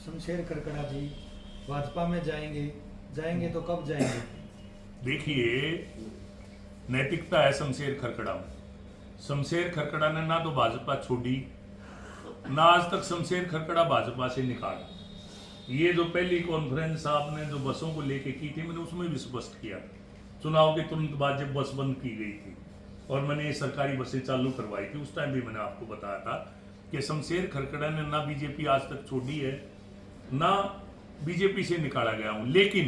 शमशेर खरकड़ा जी भाजपा में जाएंगे तो कब जाएंगे? देखिए, नैतिकता है शमशेर खरकड़ा में। शमशेर खरकड़ा ने ना तो भाजपा छोड़ी, ना आज तक शमशेर खरकड़ा भाजपा से निकाला। ये जो पहली कॉन्फ्रेंस आपने जो बसों को लेके की थी, मैंने उसमें भी स्पष्ट किया, चुनाव के तुरंत बाद जब बस बंद की गई थी और मैंने सरकारी बसें चालू करवाई थी, उस टाइम भी मैंने आपको बताया था कि शमशेर खरकड़ा ने ना बीजेपी आज तक छोड़ी है, ना बीजेपी से निकाला गया हूं। लेकिन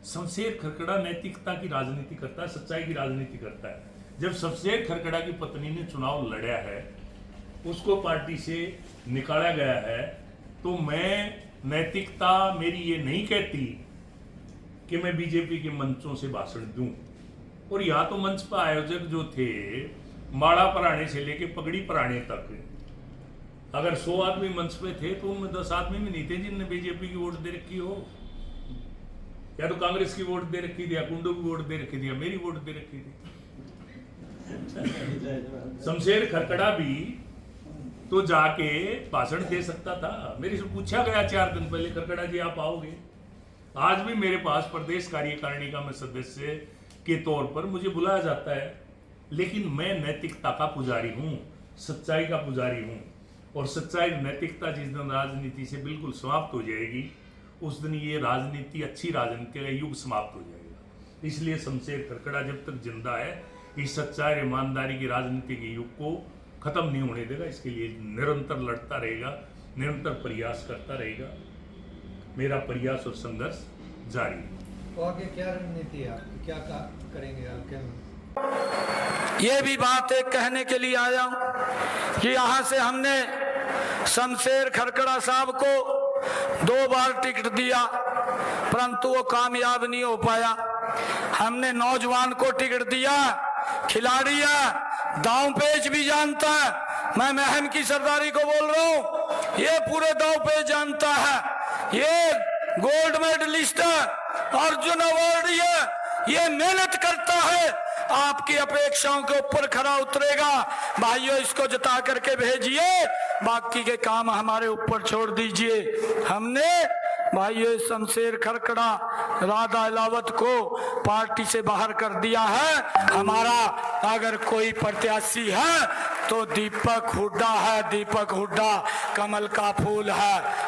शमशेर खरकड़ा नैतिकता की राजनीति करता है, सच्चाई की राजनीति करता है। जब शमशेर खरकड़ा की पत्नी ने चुनाव लड़ा है, उसको पार्टी से निकाला गया है, तो मैं नैतिकता मेरी ये नहीं कहती कि मैं बीजेपी के मंचों से भाषण दूं। और यहाँ तो मंच पर आयोजक जो थे, माड़ा पराणे से लेके पगड़ी पराणे तक, अगर 100 आदमी मंच पे थे तो उनमें 10 आदमी भी नहीं थे जिनने बीजेपी की वोट दे रखी हो, या तो कांग्रेस की वोट दे रखी थी, या कुंडू की वोट दे रखी थी, या मेरी वोट दे रखी थी। शमशेर खरकड़ा भी तो जाके भाषण दे सकता था। मेरे से पूछा गया 4 दिन पहले, खरकड़ा जी आप आओगे? आज भी मेरे पास प्रदेश कार्यकारिणी का मैं सदस्य के तौर पर मुझे बुलाया जाता है, लेकिन मैं नैतिकता का पुजारी हूं, सच्चाई का पुजारी हूं। और सच्चाई नैतिकता जिस दिन राजनीति से बिल्कुल समाप्त हो जाएगी, उस दिन ये राजनीति, अच्छी राजनीति का युग समाप्त हो जाएगा। इसलिए शमशेर खरकड़ा जब तक जिंदा है, इस सच्चाई और ईमानदारी की राजनीति के युग को खत्म नहीं होने देगा। इसके लिए निरंतर लड़ता रहेगा, निरंतर प्रयास करता रहेगा। मेरा प्रयास और संघर्ष जारी है। तो आगे क्या रणनीति है आपकी, क्या करेंगे आप? क्या ये भी बात एक कहने के लिए आया हूं कि यहाँ से हमने शमशेर खरकड़ा साहब को 2 बार टिकट दिया, परंतु वो कामयाब नहीं हो पाया। हमने नौजवान को टिकट दिया, खिलाड़ी है, दांव पेच भी जानता है। मैं महम की सरदारी को बोल रहा हूँ, ये पूरे दांव पेच जानता है। ये गोल्ड मेडलिस्ट है, अर्जुन अवार्डी है, ये मेहनत करता है, आपकी अपेक्षाओं के ऊपर खरा उतरेगा। भाइयों, इसको जता करके भेजिए, बाकी के काम हमारे ऊपर छोड़ दीजिए। हमने भाइयों शमशेर खरकड़ा, राधा अलावत को पार्टी से बाहर कर दिया है। हमारा अगर कोई प्रत्याशी है तो दीपक हुड्डा है। दीपक हुड्डा कमल का फूल है।